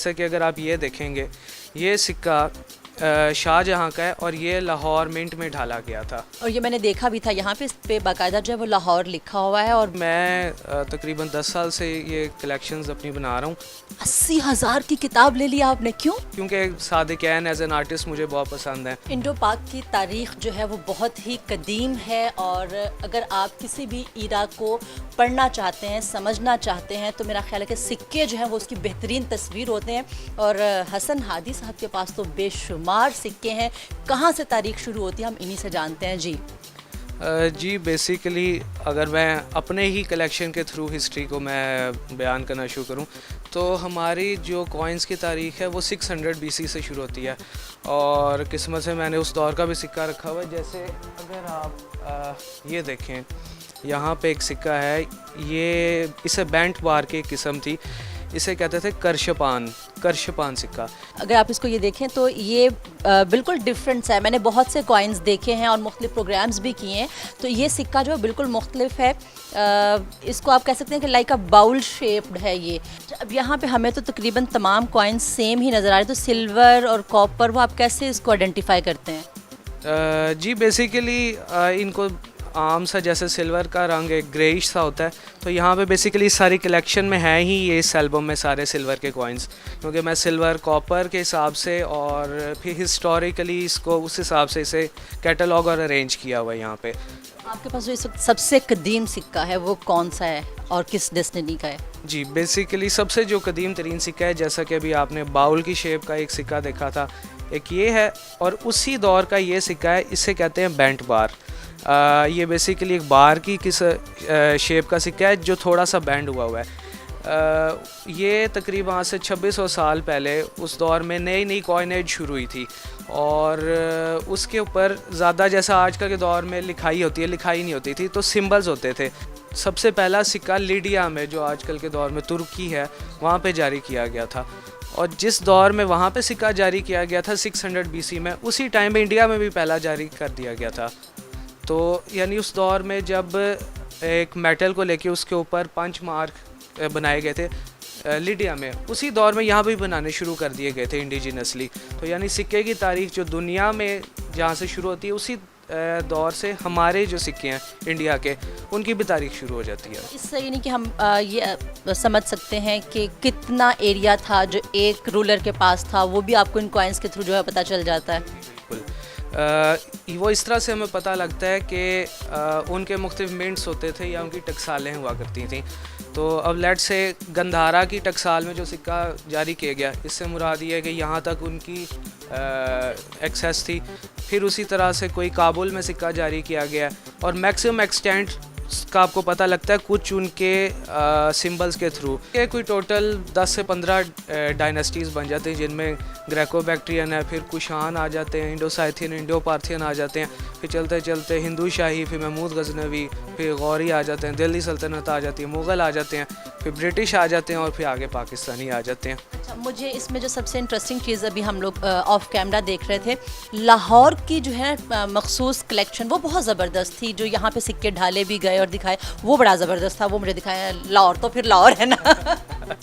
जैसे कि अगर आप ये देखेंगे, ये सिक्का शाहजहाँ का है और ये लाहौर मिंट में ढाला गया था। और ये मैंने देखा भी था, यहाँ पे इस पे बाकायदा जो है वो लाहौर लिखा हुआ है। और मैं तकरीबन 10 साल से ये कलेक्शंस अपनी बना रहा हूँ। 80,000 की किताब ले लिया आपने, क्यों? क्योंकि सादिक़ैन एज एन आर्टिस्ट मुझे बहुत पसंद है। इंडो पाक की तारीख़ जो है वो बहुत ही कदीम है, और अगर आप किसी भी ईरा को पढ़ना चाहते हैं, समझना चाहते हैं, तो मेरा ख्याल है कि सिक्के जो हैं वो उसकी बेहतरीन तस्वीर होते हैं। और हसन हादी साहब के पास तो बेशुमार सिक्के हैं। कहाँ से तारीख़ शुरू होती है, हम इन्हीं से जानते हैं। जी बेसिकली अगर मैं अपने ही कलेक्शन के थ्रू हिस्ट्री को मैं बयान करना शुरू करूं, तो हमारी जो कॉइन्स की तारीख़ है वो 600 BC से शुरू होती है। और किस्मत से मैंने उस दौर का भी सिक्का रखा हुआ है। जैसे अगर आप ये देखें, यहाँ पे एक सिक्का है, ये इसे बैंट बार की किस्म थी, इसे कहते थे करशपान सिक्का। अगर आप इसको ये देखें तो ये बिल्कुल डिफरेंट है। मैंने बहुत से कॉइन्स देखे हैं और मुख्तलिफ प्रोग्राम्स भी किए हैं, तो ये सिक्का जो है बिल्कुल मुख्तलिफ है। इसको आप कह सकते हैं कि लाइक अ बाउल शेप्ड है ये। अब यहाँ पे हमें तो तकरीबन तमाम कॉइन्स सेम ही नज़र आ रहे हैं, तो सिल्वर और कॉपर वो आप कैसे इसको आइडेंटिफाई करते हैं? जी बेसिकली इनको आम सा, जैसे सिल्वर का रंग एक ग्रेइश सा होता है, तो यहाँ पे बेसिकली सारी कलेक्शन में है ही ये इस एल्बम में सारे सिल्वर के कॉइन्स, क्योंकि मैं सिल्वर कॉपर के हिसाब से और फिर हिस्टोरिकली इसको उस हिसाब से इसे कैटलॉग और अरेंज किया हुआ है यहाँ पे। आपके पास जो इस वक्त सबसे कदीम सिक्का है वो कौन सा है और किस डेस्टिनी का है? जी बेसिकली सबसे जो कदीम तरीन सिक्का है, जैसा कि अभी आपने बाउल की शेप का एक सिक्का देखा था, एक ये है, और उसी दौर का ये सिक्का है, इसे कहते हैं बैंट बार। ये बेसिकली एक बार की किस शेप का सिक्का है जो थोड़ा सा बैंड हुआ है। ये तकरीबन आज से 2600 साल पहले उस दौर में नई कॉइनेज शुरू हुई थी, और उसके ऊपर ज़्यादा जैसा आजकल के दौर में लिखाई होती है, लिखाई नहीं होती थी, तो सिंबल्स होते थे। सबसे पहला सिक्का लिडिया में, जो आजकल के दौर में तुर्की है, वहाँ पे जारी किया गया था। और जिस दौर में वहाँ पे सिक्का जारी किया गया था 600 BC में, उसी टाइम में इंडिया में भी पहला जारी कर दिया गया था। तो यानी उस दौर में जब एक मेटल को लेके उसके ऊपर पंच मार्क बनाए गए थे लिडिया में, उसी दौर में यहाँ भी बनाने शुरू कर दिए गए थे इंडिजिनसली। तो यानी सिक्के की तारीख़ जो दुनिया में जहाँ से शुरू होती है, उसी दौर से हमारे जो सिक्के हैं इंडिया के, उनकी भी तारीख़ शुरू हो जाती है। इससे यानी कि हम ये समझ सकते हैं कि कितना एरिया था जो एक रूलर के पास था, वो भी आपको इन कॉइन्स के थ्रू जो है पता चल जाता है। बिल्कुल वो इस तरह से हमें पता लगता है कि उनके मुख्तलिफ मिंट्स होते थे या उनकी टकसालें हुआ करती थी। तो अब लेट से गंधारा की टकसाल में जो सिक्का जारी किया गया, इससे मुराद ये है कि यहाँ तक उनकी एक्सेस थी। फिर उसी तरह से कोई काबुल में सिक्का जारी किया गया, और मैक्सिमम एक्सटेंट का आपको पता लगता है कुछ उनके सिंबल्स के थ्रू। ये कोई टोटल 10 से 15 डायनेस्टीज़ बन जाते हैं, जिनमें ग्रेको बैक्ट्रियन है, फिर कुशान आ जाते हैं, इंडो साइथियन, इंडो पार्थियन आ जाते हैं, फिर चलते चलते हिंदू शाही, फिर महमूद गजनवी, फिर गौरी आ जाते हैं, दिल्ली सल्तनत आ जाती है, मुग़ल आ जाते हैं, फिर ब्रिटिश आ जाते हैं, और फिर आगे पाकिस्तानी आ जाते हैं। अच्छा, मुझे इसमें जो सबसे इंटरेस्टिंग चीज़ अभी हम लोग ऑफ कैमरा देख रहे थे, लाहौर की जो है मखसूस कलेक्शन वो बहुत ज़बरदस्त थी। जो यहाँ पे सिक्के ढाले भी गए और दिखाए, वो बड़ा ज़बरदस्त था। वो मुझे दिखाया, लाहौर तो फिर लाहौर है ना।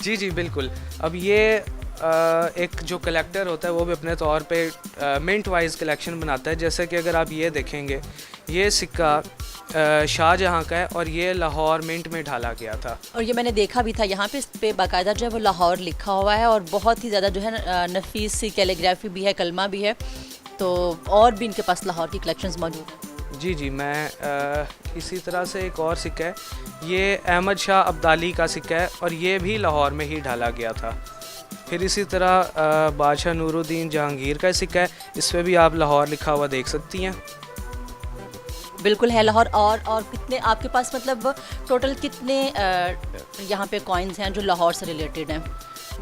जी बिल्कुल। अब ये एक जो कलेक्टर होता है वो भी अपने तौर पे मिंट वाइज कलेक्शन बनाता है। जैसे कि अगर आप ये देखेंगे, ये सिक्का शाहजहाँ का है और ये लाहौर मिंट में ढाला गया था। और ये मैंने देखा भी था, यहाँ पे इस पे बाकायदा जो है वो लाहौर लिखा हुआ है, और बहुत ही ज़्यादा जो है नफीस सी कैलीग्राफी भी है, कलमा भी है। तो और भी इनके पास लाहौर की कलेक्शंस मौजूद हैं। जी मैं इसी तरह से एक और सिक्का है, ये अहमद शाह अब्दाली का सिक्का है, और ये भी लाहौर में ही ढाला गया था। फिर इसी तरह बादशाह नूरुद्दीन जहांगीर का सिक्का है, इस पर भी आप लाहौर लिखा हुआ देख सकती हैं। बिल्कुल है लाहौर। और कितने आपके पास, मतलब टोटल कितने यहाँ पे कॉइन्स हैं जो लाहौर से रिलेटेड हैं?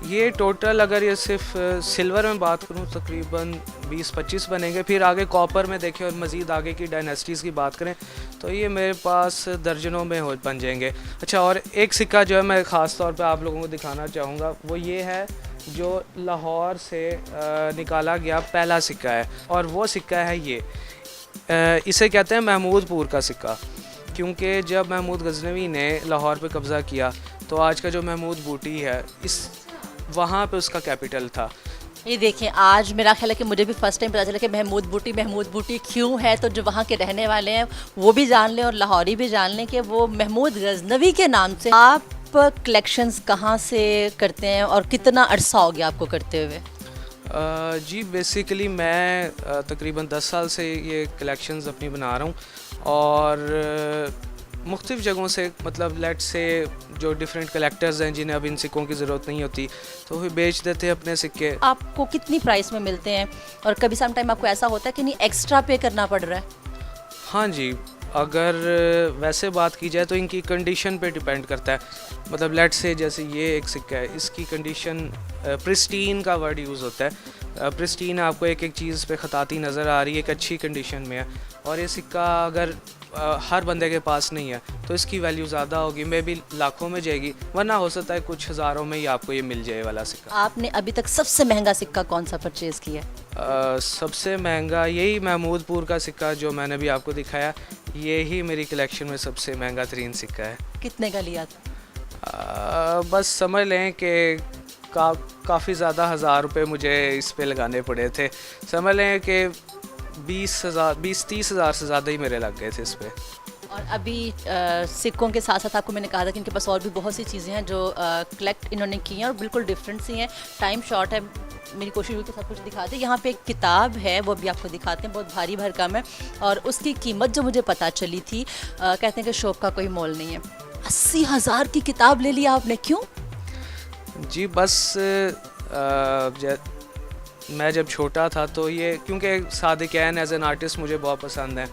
ये टोटल अगर ये सिर्फ सिल्वर में बात करूँ तकरीबन 20-25 बनेंगे। फिर आगे कॉपर में देखें और मज़ीद आगे की डायनेस्टीज़ की बात करें तो ये मेरे पास दर्जनों में बन जाएंगे। अच्छा, और एक सिक्का जो है मैं ख़ास तौर पे आप लोगों को दिखाना चाहूँगा, वो ये है जो लाहौर से निकाला गया पहला सिक्का है, और वो सिक्का है ये। इसे कहते हैं महमूदपुर का सिक्का, क्योंकि जब महमूद गजनवी ने लाहौर पे कब्ज़ा किया तो आज का जो महमूद बूटी है, इस वहाँ पे उसका कैपिटल था। ये देखें, आज मेरा ख्याल है कि मुझे भी फर्स्ट टाइम पता चला कि महमूद बूटी क्यों है। तो जो वहाँ के रहने वाले हैं वो भी जान लें और लाहौरी भी जान लें कि वो महमूद गजनवी के नाम से। आप कलेक्शंस कहाँ से करते हैं और कितना अरसा हो गया आपको करते हुए? जी बेसिकली मैं तकरीबन 10 साल से ये कलेक्शंस अपनी बना रहा हूँ और मुख्तलिफ़ जगहों से, मतलब लेट से जो डिफरेंट कलेक्टर्स हैं जिन्हें अब इन सिक्कों की ज़रूरत नहीं होती तो वो बेच देते हैं अपने सिक्के। आपको कितनी प्राइस में मिलते हैं और कभी सम टाइम आपको ऐसा होता है कि नहीं एक्स्ट्रा पे करना पड़ रहा है? हाँ जी, अगर वैसे बात की जाए तो इनकी कंडीशन पे डिपेंड करता है। मतलब लेट से जैसे ये एक सिक्का है, इसकी कंडीशन प्रिस्टीन का वर्ड यूज़ होता है। प्रिस्टीन आपको एक एक चीज़ पे ख़ताती नज़र आ रही है, एक अच्छी कंडीशन में है। और ये सिक्का अगर हर बंदे के पास नहीं है तो इसकी वैल्यू ज़्यादा होगी, मे भी लाखों में जाएगी, वरना हो सकता है कुछ हज़ारों में ही आपको ये मिल जाए वाला सिक्का। आपने अभी तक सबसे महंगा सिक्का कौन सा परचेज़ किया? सबसे महंगा यही महमूदपुर का सिक्का जो मैंने भी आपको दिखाया, ये ही मेरी कलेक्शन में सबसे महंगा तरीन सिक्का है। कितने का लिया था? बस समझ लें कि काफ़ी ज़्यादा 1000 रुपये मुझे इस पे लगाने पड़े थे। समझ लें कि 20-30 हज़ार से ज़्यादा ही मेरे लग गए थे इस पे। और अभी सिक्कों के साथ साथ आपको मैंने कहा था कि इनके पास और भी बहुत सी चीज़ें हैं जो कलेक्ट इन्होंने की हैं और बिल्कुल डिफरेंट सी हैं। टाइम शॉर्ट है, मेरी कोशिश हुई कि सब कुछ दिखाते। यहाँ पे एक किताब है, वो भी आपको दिखाते हैं, बहुत भारी भरकम है और उसकी कीमत जो मुझे पता चली थी, कहते हैं कि शौक का कोई मोल नहीं है। 80,000 की किताब ले लिया आपने, क्यों? जी बस मैं जब छोटा था तो ये, क्योंकि सादिक़ैन एज एन आर्टिस्ट मुझे बहुत पसंद है,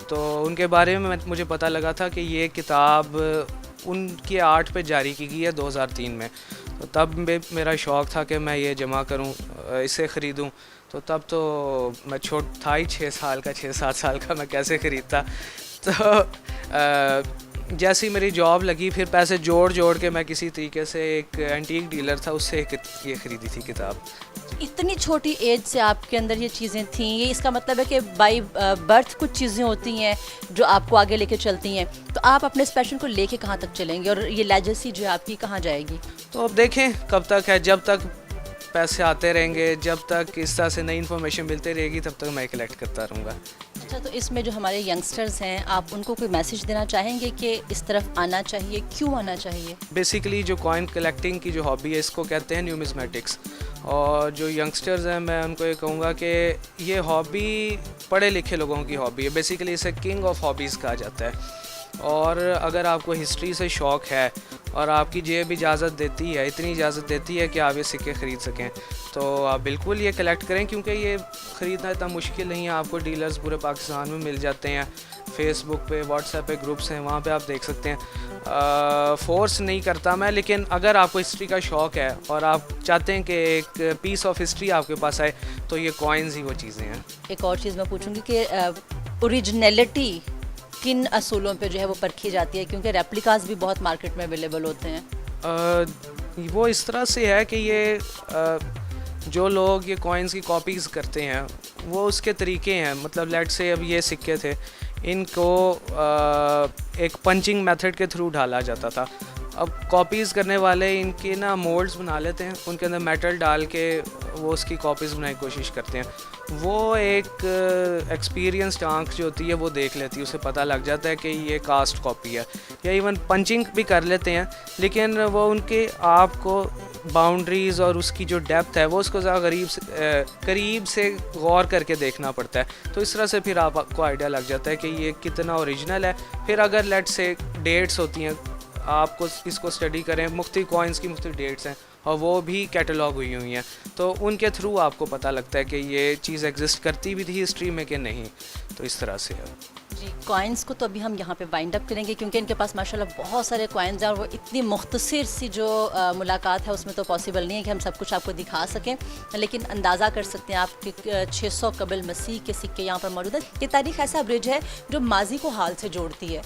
तो उनके बारे में मुझे पता लगा था कि ये किताब उनकी आर्ट पे जारी की गई है 2003 में। तो तब मेरा शौक़ था कि मैं ये जमा करूं, इसे ख़रीदूं। तो तब तो मैं था ही 6-7 साल का, मैं कैसे ख़रीदता। तो जैसी मेरी जॉब लगी, फिर पैसे जोड़ के मैं किसी तरीके से, एक एंटीक डीलर था उससे ये ख़रीदी थी किताब। इतनी छोटी एज से आपके अंदर ये चीज़ें थीं, ये इसका मतलब है कि बाय बर्थ कुछ चीज़ें होती हैं जो आपको आगे लेके चलती हैं। तो आप अपने इस पैशन को लेके कहाँ तक चलेंगे और ये लेजेसी जो है आपकी कहाँ जाएगी? तो अब देखें कब तक है, जब तक पैसे आते रहेंगे, जब तक इस तरह से नई इन्फॉर्मेशन मिलती रहेगी, तब तक मैं कलेक्ट करता रहूँगा। अच्छा, तो इसमें जो हमारे यंगस्टर्स हैं, आप उनको कोई मैसेज देना चाहेंगे कि इस तरफ आना चाहिए, क्यों आना चाहिए? बेसिकली जो कॉइन कलेक्टिंग की जो हॉबी है, इसको कहते हैं न्यूमिज़मेटिक्स। और जो यंगस्टर्स हैं, मैं उनको ये कहूँगा कि ये हॉबी पढ़े लिखे लोगों की हॉबी है। बेसिकली इसे किंग ऑफ हॉबीज़ कहा जाता है। और अगर आपको हिस्ट्री से शौक़ है और आपकी जेब इजाज़त देती है, इतनी इजाज़त देती है कि आप ये सिक्के ख़रीद सकें, तो आप बिल्कुल ये कलेक्ट करें, क्योंकि ये ख़रीदना इतना मुश्किल नहीं है। आपको डीलर्स पूरे पाकिस्तान में मिल जाते हैं। फेसबुक पे, व्हाट्सएप पे ग्रुप्स हैं, वहाँ पे आप देख सकते हैं। फोर्स नहीं करता मैं, लेकिन अगर आपको हिस्ट्री का शौक़ है और आप चाहते हैं कि एक पीस ऑफ हिस्ट्री आपके पास आए, तो ये कॉइन्स ही वो चीज़ें हैं। एक और चीज़ मैं पूछूंगी कि ओरिजिनलिटी किन असूलों पे जो है वो परखी जाती है, क्योंकि रेप्लिकास भी बहुत मार्केट में अवेलेबल होते हैं? वो इस तरह से है कि ये जो लोग ये कॉइन्स की कॉपीज़ करते हैं वो उसके तरीके हैं। मतलब लेट से अब ये सिक्के थे, इनको एक पंचिंग मेथड के थ्रू ढाला जाता था। अब कॉपीज़ करने वाले इनके ना मोल्ड्स बना लेते हैं, उनके अंदर मेटल डाल के वो उसकी कॉपीज़ बनाने की कोशिश करते हैं। वो एक एक्सपीरियंस्ड आँख जो होती है वो देख लेती है, उसे पता लग जाता है कि ये कास्ट कॉपी है। या इवन पंचिंग भी कर लेते हैं, लेकिन वो उनके आपको बाउंड्रीज़ और उसकी जो डेप्थ है वो उसको ज़्यादा करीब से गौर करके देखना पड़ता है। तो इस तरह से फिर आपको आइडिया लग जाता है कि ये कितना ओरिजिनल है। फिर अगर लेट से डेट्स होती हैं, आपको इसको स्टडी करें, मुख्तलिफ कॉइन्स की मुख्तलिफ डेट्स हैं और वो भी कैटलॉग हुई हैं, तो उनके थ्रू आपको पता लगता है कि ये चीज़ एग्जिस्ट करती भी थी हिस्ट्री में कि नहीं। तो इस तरह से है जी। कॉइन्स को तो अभी हम यहाँ पे वाइंड अप करेंगे, क्योंकि इनके पास माशाल्लाह बहुत सारे कॉइन्स हैं और वो इतनी मुख्तसर सी जो मुलाकात है उसमें तो पॉसिबल नहीं है कि हम सब कुछ आपको दिखा सकें, लेकिन अंदाज़ा कर सकते हैं आप कि 600 कबल मसीह के सिक्के यहाँ पर मौजूद है। ये तारीख़ ऐसा ब्रिज है जो माजी को हाल से जोड़ती है,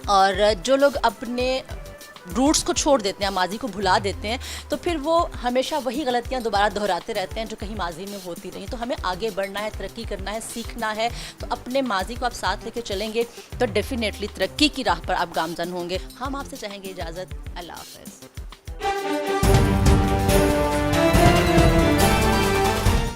और जो लोग अपने रूट्स को छोड़ देते हैं, माजी को भुला देते हैं, तो फिर वो हमेशा वही गलतियां दोबारा दोहराते रहते हैं जो कहीं माजी में होती रही। तो हमें आगे बढ़ना है, तरक्की करना है, सीखना है। तो अपने माजी को आप साथ लेके चलेंगे तो डेफिनेटली तरक्की की राह पर आप गामजन होंगे। हम आपसे चाहेंगे इजाज़त। अल्लाह हाफ़िज़।